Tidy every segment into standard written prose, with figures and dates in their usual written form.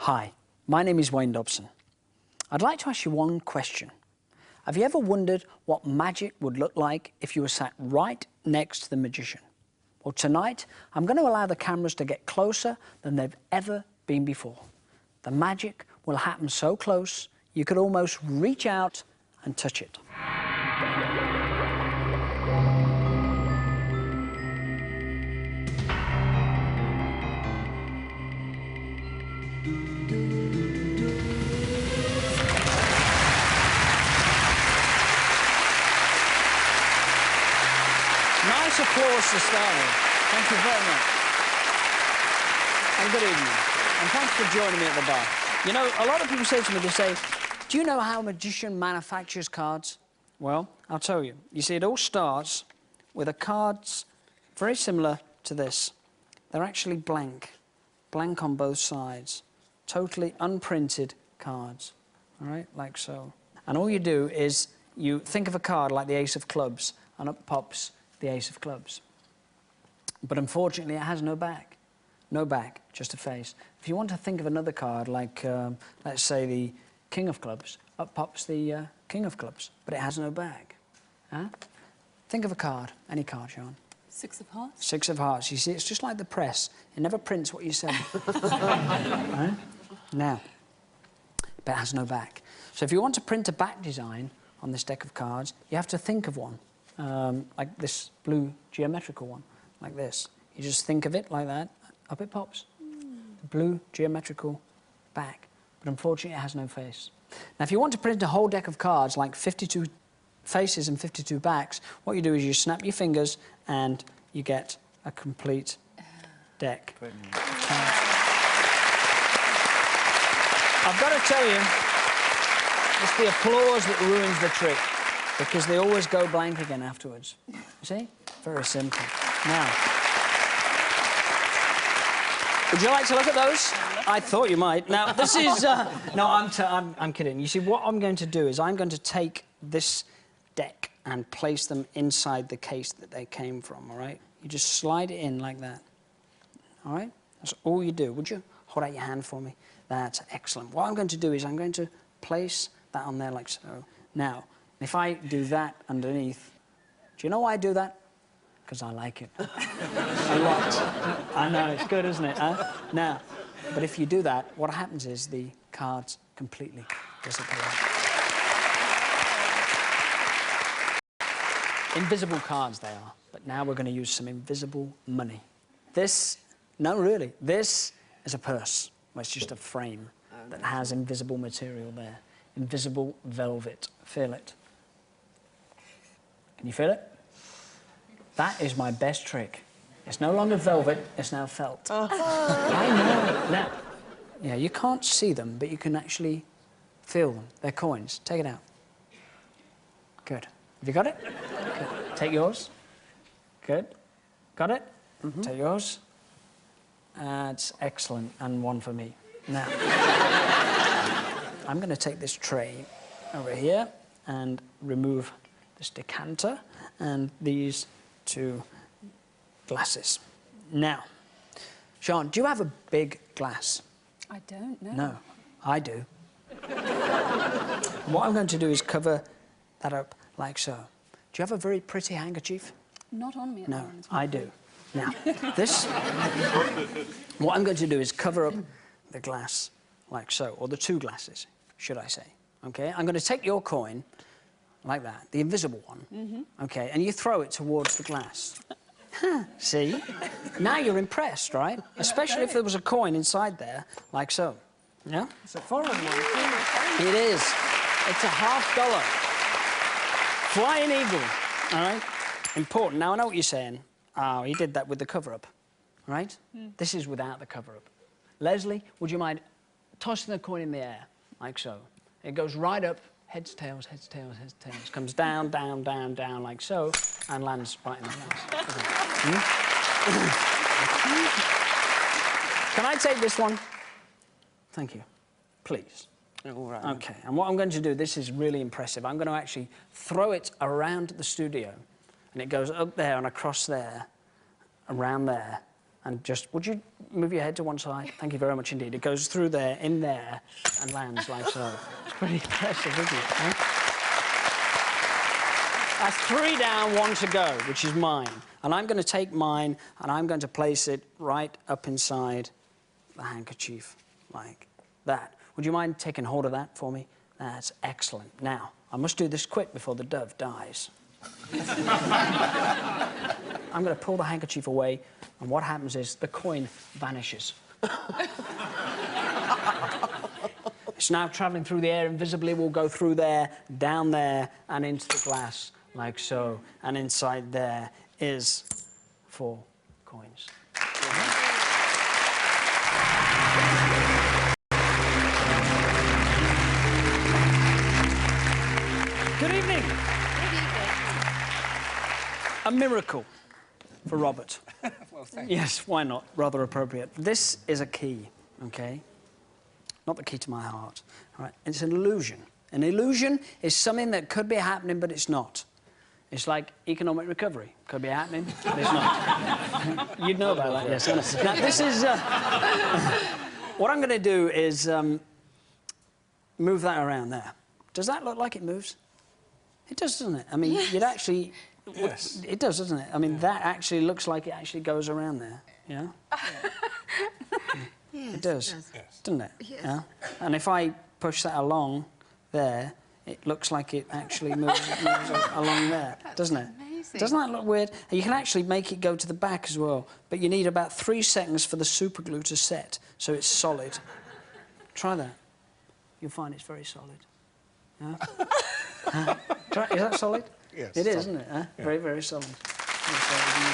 Hi, my name is Wayne Dobson. I'd like to ask you one question. Have you ever wondered what magic would look like if you were sat right next to the magician? Well, tonight, I'm going to allow the cameras to get closer than they've ever been before. The magic will happen so close, you could almost reach out and touch it. Nice applause to start with. Thank you very much. And good evening. And thanks for joining me at the bar. You know, a lot of people say to me, they say, do you know how a magician manufactures cards? Well, I'll tell you. You see, it all starts with a cards very similar to this. They're actually blank on both sides, totally unprinted cards, all right, like so. And all you do is you think of a card like the Ace of Clubs, and up pops the Ace of Clubs. But unfortunately, it has no back. No back, just a face. If you want to think of another card, like, let's say, the King of Clubs, up pops the King of Clubs, but it has no back. Huh? Think of a card, any card, Sean. Six of Hearts. Six of Hearts. You see, it's just like the press. It never prints what you say. Right? Now, but it has no back. So if you want to print a back design on this deck of cards, you have to think of one. Like this blue geometrical one, like this. You just think of it like that, up it pops. The blue geometrical back. But unfortunately, it has no face. Now, if you want to print a whole deck of cards, like 52 faces and 52 backs, what you do is you snap your fingers and you get a complete deck. I've got to tell you, it's the applause that ruins the trick, because they always go blank again afterwards. You see? Very simple. Now, would you like to look at those? I thought you might. Now, this is... no, I'm kidding. You see, what I'm going to do is I'm going to take this deck and place them inside the case that they came from, all right? You just slide it in like that, all right? That's all you do. Would you hold out your hand for me? That's excellent. What I'm going to do is I'm going to place that on there like so. Now, if I do that underneath, do you know why I do that? Because I like it. A lot. I know, it's good, isn't it? Huh? Now, but if you do that, what happens is the cards completely disappear. Invisible cards they are, but now we're going to use some invisible money. This, no really, this is a purse. Well, it's just a frame that has invisible material there. Invisible velvet. Feel it. Can you feel it? That is my best trick. It's no longer velvet, it's now felt. Oh. I know. Now, yeah, you can't see them, but you can actually feel them. They're coins. Take it out. Good. Have you got it? Good. Take yours. Good. Got it? Mm-hmm. Take yours. That's excellent, and one for me. Now, I'm going to take this tray over here and remove this decanter and these two glasses. Now, Sean, do you have a big glass? I don't know. No, I do. What I'm going to do is cover that up like so. Do you have a very pretty handkerchief? Not on me at the moment. No, I do. Now, this... what I'm going to do is cover up the glass like so, or the two glasses, should I say. OK? I'm going to take your coin, like that, the invisible one, OK, and you throw it towards the glass. See? Now you're impressed, right? Especially if there was a coin inside there, like so. Yeah? It's a foreign one. It is. It's a $50. Flying eagle, all right? Important. Now, I know what you're saying. Oh, he did that with the cover-up, right? This is without the cover-up. Leslie, would you mind tossing the coin in the air, like so? It goes right up, heads, tails, heads, tails, heads, tails. Comes down, down, down, down, like so, and lands right in the glass. Okay. Can I take this one? Thank you. Please. All right. OK, and what I'm going to do, this is really impressive. I'm going to actually throw it around the studio, and it goes up there and across there, around there, and just, would you move your head to one side? Thank you very much indeed. It goes through there, in there, and lands like so. It's pretty impressive, isn't it? Huh? That's 3 down, 1 to go, which is mine. And I'm going to take mine, and I'm going to place it right up inside the handkerchief, like that. Would you mind taking hold of that for me? That's excellent. Now, I must do this quick before the dove dies. I'm going to pull the handkerchief away, and what happens is the coin vanishes. It's now travelling through the air invisibly. We'll go through there, down there, and into the glass, like so. And inside there is 4 coins. Good evening. Good evening. A miracle for Robert. Well, thank you. Yes, why not? Rather appropriate. This is a key, okay? Not the key to my heart. All right? It's an illusion. An illusion is something that could be happening, but it's not. It's like economic recovery. Could be happening, but it's not. You'd know about that, yes. Now, this is... what I'm going to do is move that around there. Does that look like it moves? It does, doesn't it? I mean, yes. You'd actually... Yes. It does, doesn't it? I mean, that actually looks like it actually goes around there, yeah? Yes, it does, Yes. doesn't it? Yes. Yeah? And if I push that along there, it looks like it actually moves along there, doesn't it? Amazing. Doesn't that look weird? You can actually make it go to the back as well, but you need about 3 seconds for the super glue to set, so it's solid. Try that. You'll find it's very solid. Yeah? Is that solid? Yes. It is, solid. isn't it? Huh? Yeah. Very, very solid. Very solid indeed.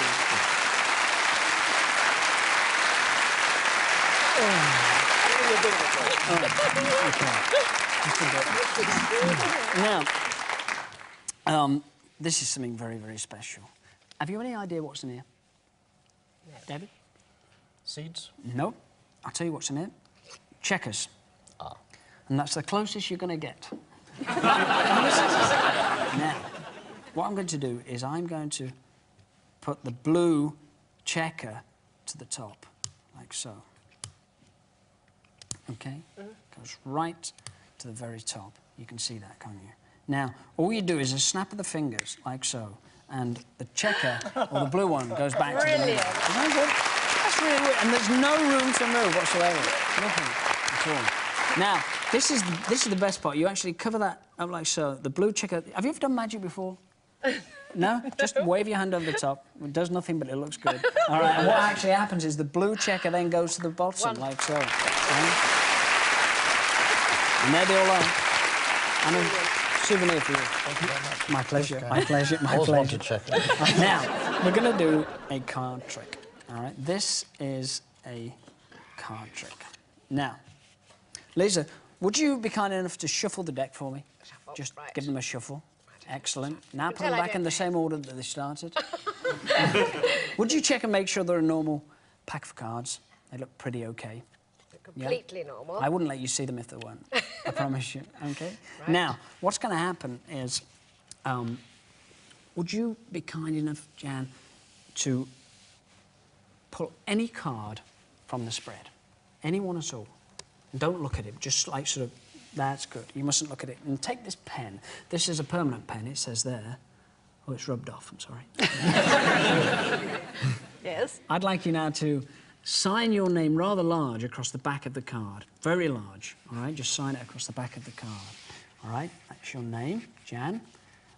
Now, this is something very, very special. Have you any idea what's in here? No. David? Seeds? No. I'll tell you what's in here. Checkers. Ah. And that's the closest you're going to get. Now, what I'm going to do is I'm going to put the blue checker to the top, like so. OK? Goes right to the very top. You can see that, can't you? Now, all you do is a snap of the fingers, like so, and the checker, or the blue one, goes back to the middle. Isn't that good? That's really weird. And there's no room to move whatsoever. Nothing at all. Now, this is the best part. You actually cover that up like so. The blue checker... Have you ever done magic before? No? Just wave your hand over the top. It does nothing, but it looks good. All right, and what actually happens is the blue checker then goes to the bottom, like so. And there they all are. And a souvenir for you. Thank you very much. My pleasure, my pleasure, my Always pleasure. wanted to check. Now, we're going to do a card trick, all right? This is a card trick. Now, Lisa, would you be kind enough to shuffle the deck for me? Shuffle, Just right. give them a shuffle. Excellent. Now put Until them I back get in the same order that they started. Would you check and make sure they're a normal pack of cards? They look pretty okay. Completely normal. I wouldn't let you see them if they weren't. I promise you. Okay. Right. Now, what's going to happen is, would you be kind enough, Jan, to pull any card from the spread, any one at all? And don't look at it. Just like sort of. That's good. You mustn't look at it. And take this pen. This is a permanent pen. It says there. Oh, it's rubbed off. I'm sorry. Yes. I'd like you now to sign your name rather large across the back of the card. Very large, all right? Just sign it across the back of the card, all right? That's your name, Jan,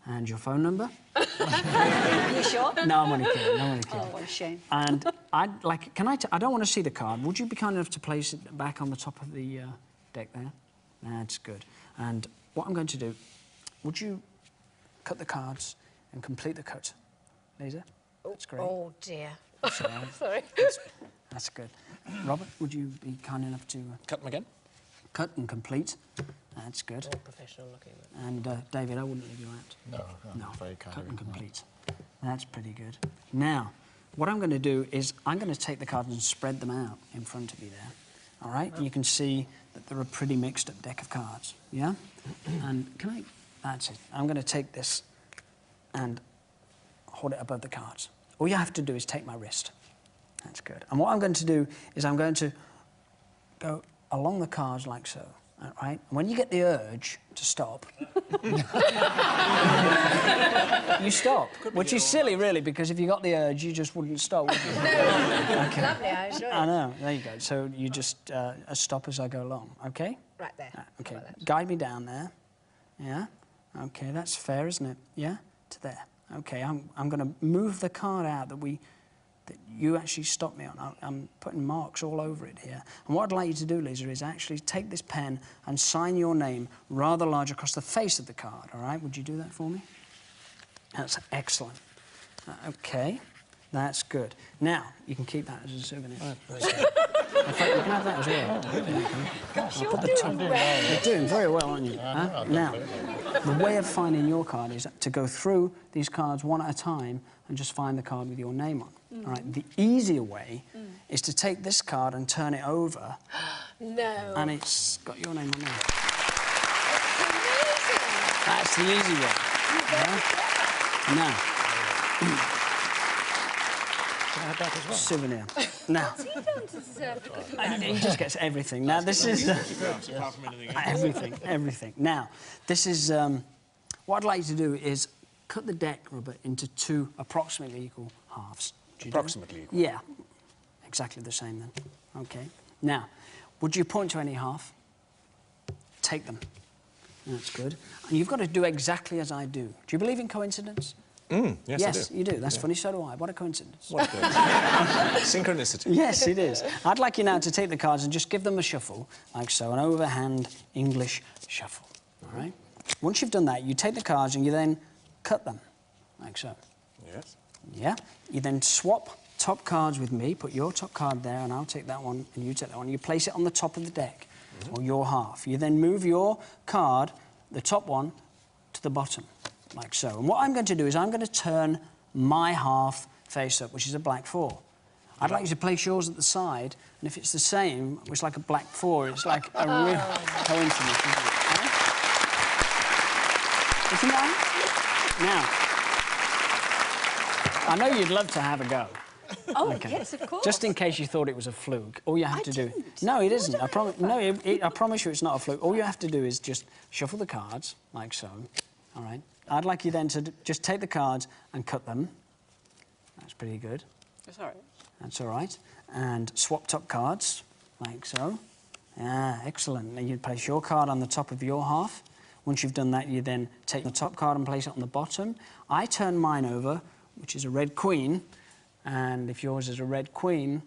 and your phone number. You sure? No, I'm only kidding. I'm only kidding. Oh, what a shame. And I'd like... I don't want to see the card. Would you be kind enough to place it back on the top of the deck there? That's good. And what I'm going to do, would you cut the cards and complete the cut, Lisa? That's great. Oh, dear. That's all right. Sorry. That's good. Robert, would you be kind enough to Cut them again. cut and complete? That's good. All professional looking. And David, I wouldn't leave you out. No, very kind. Cut and complete. That's pretty good. Now, what I'm going to do is I'm going to take the cards and spread them out in front of you there. All right? You can see that they're a pretty mixed up deck of cards. Yeah? And can I... That's it. I'm going to take this and hold it above the cards. All you have to do is take my wrist. That's good. And what I'm going to do is I'm going to go along the cards like so. All right? And when you get the urge to stop, you stop, which is silly, really, because if you got the urge, you just wouldn't stop, would you? Okay. Lovely, I enjoy it. I know. There you go. So you just stop as I go along, OK? Right there. OK. How about that? Guide me down there. Yeah? OK, that's fair, isn't it? Yeah? To there. OK, I'm going to move the card out that you actually stopped me on. I'm putting marks all over it here. And what I'd like you to do, Lisa, is actually take this pen and sign your name rather large across the face of the card, all right? Would you do that for me? That's excellent. OK, that's good. Now, you can keep that as a souvenir. In fact, you can have that as well. Gosh, you're doing well. You're doing very well, aren't you? Now, the way of finding your card is to go through these cards one at a time and just find the card with your name on. All right. The easier way is to take this card and turn it over. No. And it's got your name on there. Amazing. That's the easy way. Now, Can I have that as well? souvenir. Now, You don't deserve it. he just gets everything. Now, this is everything. Now, this is what I'd like you to do is cut the deck, Robert, into two approximately equal halves. Do you do Approximately that? equal. Yeah, exactly the same then. Okay. Now, would you point to any half? Take them. That's good. And you've got to do exactly as I do. Do you believe in coincidence? Yes, I do. You do. That's funny, so do I. What a coincidence. What a synchronicity. Yes, it is. I'd like you now to take the cards and just give them a shuffle, like so, an overhand English shuffle, all right? Once you've done that, you take the cards and you then cut them, like so. Yes. Yeah? You then swap top cards with me, put your top card there, and I'll take that one, and you take that one. You place it on the top of the deck, or your half. You then move your card, the top one, to the bottom, like so. And what I'm going to do is I'm going to turn my half face up, which is a black 4. I'd like you to place yours at the side, and if it's the same, it's like a black 4. It's like a real coincidence, isn't it? Right? Isn't that? Now, I know you'd love to have a go. Oh, yes, of course. Just in case you thought it was a fluke, all you have to do... didn't. No, it isn't. I promise. No, I promise you it's not a fluke. All you have to do is just shuffle the cards, like so, all right? I'd like you then to just take the cards and cut them. That's pretty good. That's all right. That's all right. And swap top cards, like so. Ah, excellent. Now you place your card on the top of your half. Once you've done that, you then take the top card and place it on the bottom. I turn mine over, which is a red queen, and if yours is a red queen,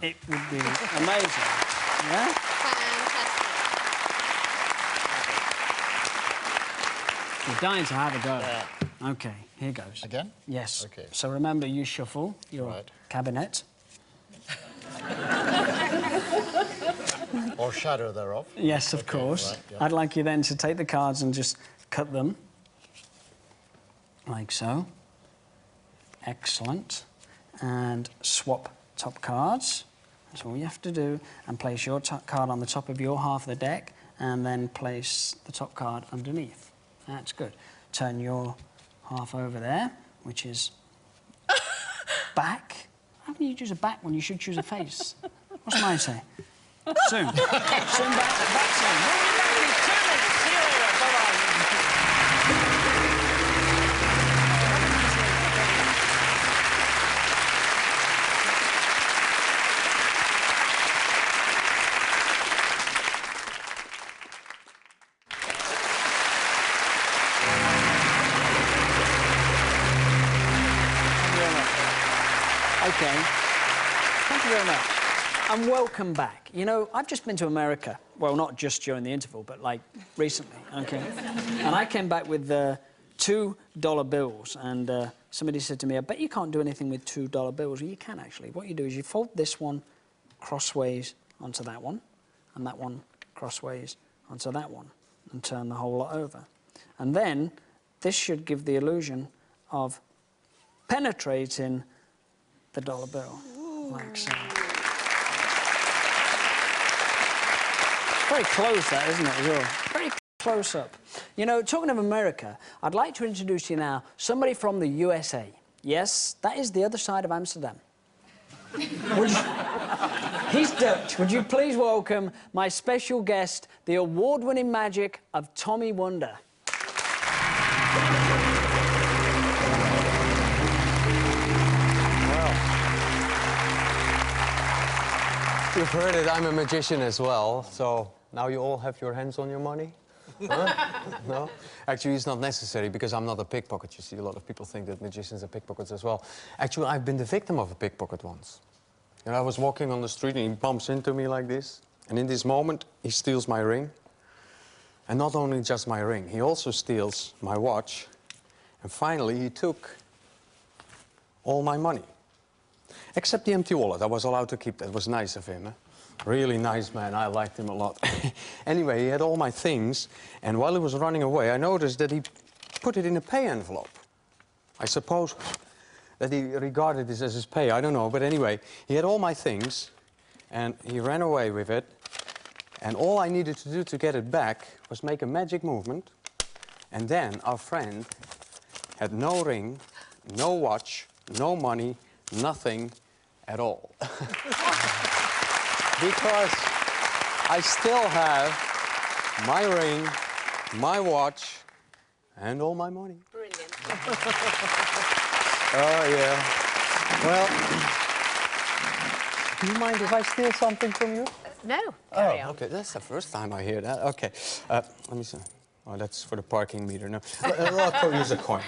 it would be amazing. Yeah? Fantastic. You're dying to have a go. Yeah. OK, here goes. Again? Yes. OK. So remember, you shuffle your Right. cabinet. Or shadow thereof. Yes, of Okay, course. right, yeah. I'd like you then to take the cards and just cut them, like so. Excellent. And swap top cards. That's all you have to do. And place your top card on the top of your half of the deck, and then place the top card underneath. That's good. Turn your half over there, which is back. How can you choose a back when you should choose a face? What's mine say? Soon. Soon back soon. We'll be back in 2 minutes. See you later. Bye-bye. OK. Thank you very much. And welcome back. You know, I've just been to America. Well, not just during the interval, but, like, recently, OK? And I came back with $2 bills, and somebody said to me, I bet you can't do anything with $2 bills. Well, you can, actually. What you do is you fold this one crossways onto that one, and that one crossways onto that one, and turn the whole lot over. And then this should give the illusion of penetrating the dollar bill, like so. Very close, that, isn't it, as well? Very close up. You know, talking of America, I'd like to introduce to you now somebody from the USA. Yes, that is the other side of Amsterdam. He's Dutch. Would you please welcome my special guest, the award-winning magic of Tommy Wonder. You've heard it, I'm a magician as well, so now you all have your hands on your money? Huh? No? Actually, it's not necessary because I'm not a pickpocket. You see, a lot of people think that magicians are pickpockets as well. Actually, I've been the victim of a pickpocket once. And I was walking on the street and he bumps into me like this. And in this moment, he steals my ring. And not only just my ring, he also steals my watch. And finally, he took all my money. Except the empty wallet. I was allowed to keep that. It was nice of him. Eh? Really nice man. I liked him a lot. Anyway, he had all my things. And while he was running away, I noticed that he put it in a pay envelope. I suppose that he regarded this as his pay. I don't know. But anyway, he had all my things. And he ran away with it. And all I needed to do to get it back was make a magic movement. And then our friend had no ring, no watch, no money, nothing at all. Because I still have my ring, my watch, and all my money. Brilliant. Oh, yeah. Well, do you mind if I steal something from you? No, carry on. Okay, that's the first time I hear that. Okay, let me see. Oh, that's for the parking meter. No, I'll use a coin.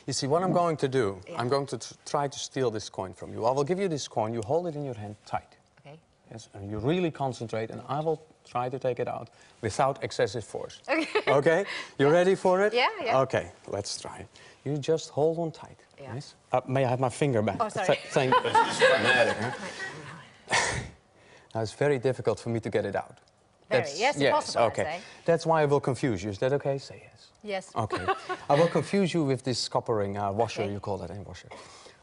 You see, what I'm going to do, I'm going to try to steal this coin from you. I will give you this coin, you hold it in your hand tight. Okay. Yes, and you really concentrate, and I will try to take it out without excessive force. Okay. Okay? You ready for it? Yeah, yeah. Okay, let's try. You just hold on tight. Yeah. Yes? May I have my finger back? Oh, sorry. Thank you. Now, it's very difficult for me to get it out. Very. Yes, impossible, okay. I say. That's why I will confuse you. Is that okay? Say yes. Yes. Okay. I will confuse you with this coppering washer, you call that, washer.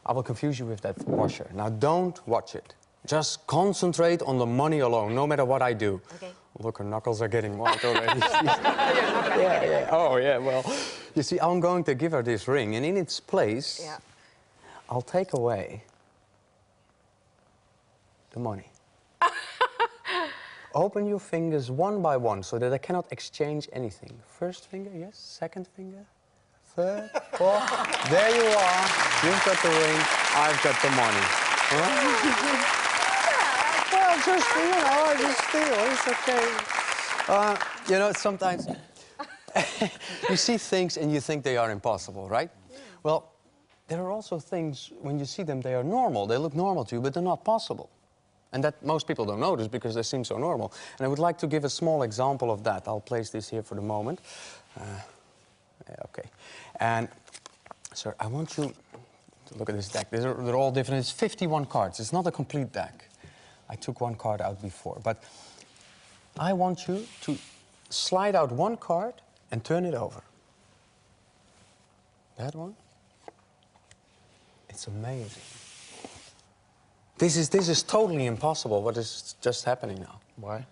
I will confuse you with that washer. Now, don't watch it. Just concentrate on the money alone, no matter what I do. Okay. Look, her knuckles are getting white already. Yeah. Oh, yeah, well, you see, I'm going to give her this ring, and in its place, I'll take away the money. Open your fingers one by one so that I cannot exchange anything. First finger, yes. Second finger. Third, fourth. There you are. You've got the ring. I've got the money. Huh? Well, just, I just steal. It's okay. You know, sometimes you see things and you think they are impossible, right? Yeah. Well, there are also things, when you see them, they are normal. They look normal to you, but they're not possible. And that most people don't notice because they seem so normal. And I would like to give a small example of that. I'll place this here for the moment. Okay. And, sir, I want you to look at this deck. They're all different. It's 51 cards. It's not a complete deck. I took one card out before. But I want you to slide out one card and turn it over. That one? It's amazing. This is totally impossible, what is just happening now. Why?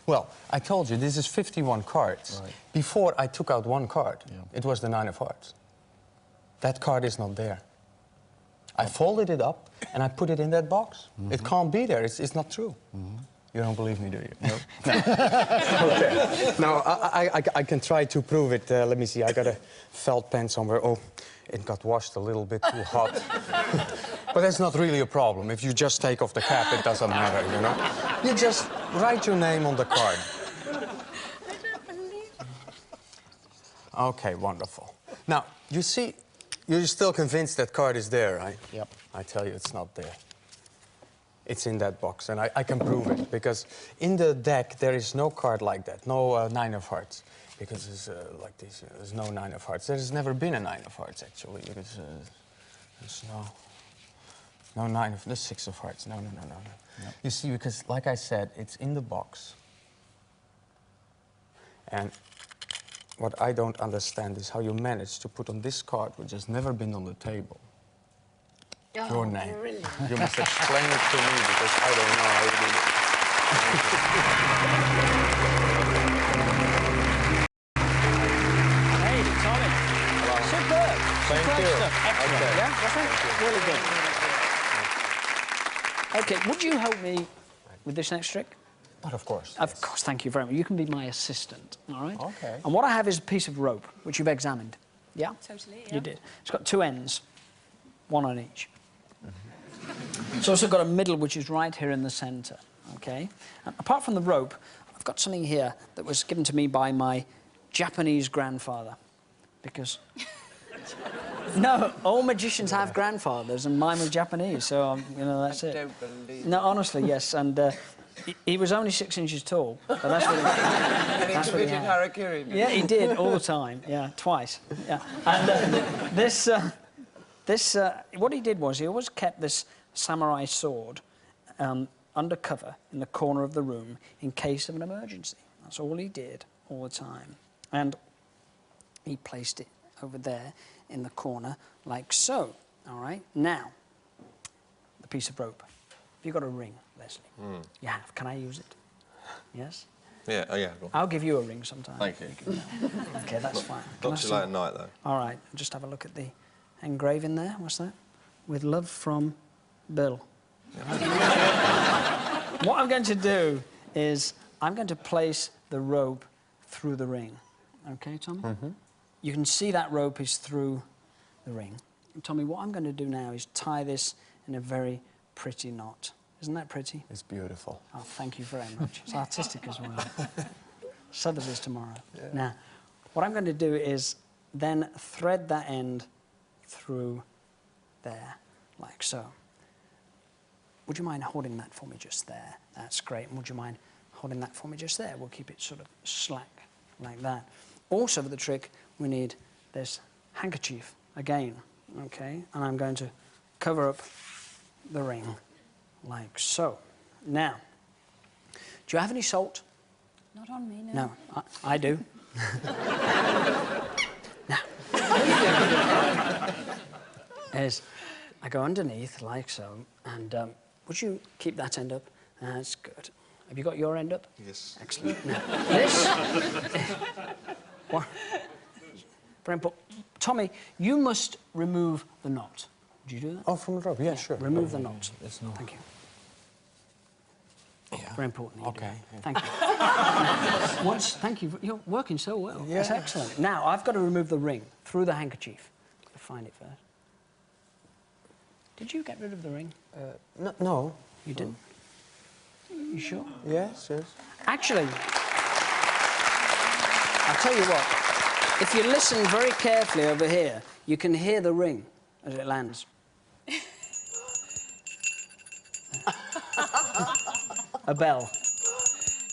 Well, I told you, this is 51 cards. Right. Before I took out one card, it was the 9 of hearts. That card is not there. I folded it up and I put it in that box. It can't be there, it's not true. You don't believe me, do you? No. Okay. Now, I can try to prove it. Let me see, I got a felt pen somewhere. Oh, it got washed a little bit too hot. But that's not really a problem. If you just take off the cap, it doesn't matter, you know? You just write your name on the card. I don't believe it. Okay, wonderful. Now, you see, you're still convinced that card is there, right? Yep. I tell you, it's not there. It's in that box, and I can prove it, because in the deck, there is no card like that, no 9 of hearts. Because it's like this, there's no 9 of hearts. There's never been a 9 of hearts, actually, because there's no 9 of, there's 6 of hearts. No. Yep. You see, because like I said, it's in the box. And what I don't understand is how you managed to put on this card, which has never been on the table, your name. Brilliant. You must explain it to me, because I don't know how you did it. Hey, Tommy. Superb. Thank you. Excellent. Okay. Yeah, wasn't it? Really good. OK, would you help me with this next trick? But of course. Of course, thank you very much. You can be my assistant, all right? OK. And what I have is a piece of rope, which you've examined. Yeah? Totally, yeah. You did. It's got two ends, one on each. It's also got a middle, which is right here in the centre, OK? And apart from the rope, I've got something here that was given to me by my Japanese grandfather, because... No, all magicians have grandfathers, and mine was Japanese, so, you know, that's it. I don't believe No, honestly, yes, and he was only 6 inches tall, but that's what he... And he committed had. harakiri. Yeah, he did, all the time, yeah, twice, yeah. And what he did was he always kept this samurai sword under cover in the corner of the room in case of an emergency. That's all he did, all the time. And he placed it over there in the corner, like so, all right? Now, the piece of rope. Have you got a ring, Leslie? You have. Can I use it? Yes? Yeah, oh yeah. Go on. I'll give you a ring sometime. Thank you. OK, that's fine. Can I Not too see- late at night, though. All right, just have a look at the engraving there. What's that? With love from Bill. What I'm going to do is I'm going to place the rope through the ring. OK, Tommy? You can see that rope is through the ring. And Tommy, what I'm going to do now is tie this in a very pretty knot. Isn't that pretty? It's beautiful. Oh, thank you very much. It's artistic as well. Southers is tomorrow. Yeah. Now, what I'm going to do is then thread that end through there, like so. Would you mind holding that for me just there? That's great. And would you mind holding that for me just there? We'll keep it sort of slack, like that. Also, for the trick, we need this handkerchief again, OK? And I'm going to cover up the ring, like so. Now, do you have any salt? Not on me, no. No, I do. Now, as I go underneath, like so, and would you keep that end up? That's good. Have you got your end up? Yes. Excellent. Now, this... What? Very important. Tommy, you must remove the knot. Would you do that? Oh, from the rope? Yeah, sure. Remove the knot. There's no... Thank you. Yeah. Very important. that you do OK. that. Thank you. Thank you. You're working so well. Yeah. That's excellent. Now, I've got to remove the ring through the handkerchief. I'll find it first. Did you get rid of the ring? No. You didn't? You sure? Yes, yes. Actually, I'll tell you what. If you listen very carefully over here, you can hear the ring as it lands. A bell.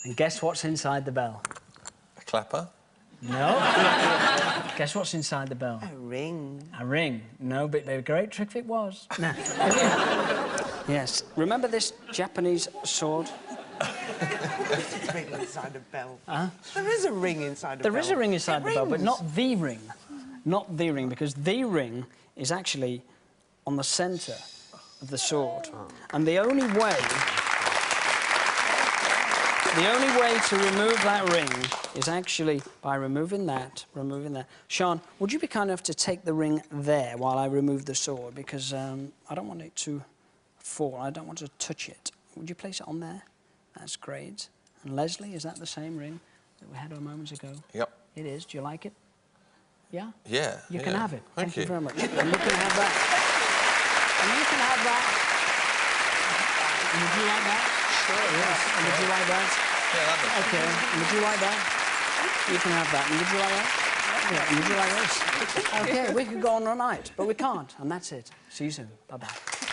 And guess what's inside the bell? A clapper? No. Guess what's inside the bell? A ring. A ring. No, but a great trick if it was. No. Yes. Remember this Japanese sword? There's a ring inside a bell. There is a ring inside a bell. There is a ring inside the bell, but rings. not the ring. Not the ring, because the ring is actually on the centre of the sword. And the only way to remove that ring is actually by removing that. Sean, would you be kind enough to take the ring there while I remove the sword? Because I don't want it to fall. I don't want to touch it. Would you place it on there? That's great. And Leslie, is that the same ring that we had a moment ago? Yep. It is. Do you like it? Yeah? Yeah. You can have it. Thank you very much. And you can have that. And you can have that. And would you like that? Sure. Yes. And would you like that? Yeah, that makes OK. And would you like that? You can have that. And would you like that? Yeah. And would you like this? OK, we could go on all night, but we can't. And that's it. See you soon. Bye-bye.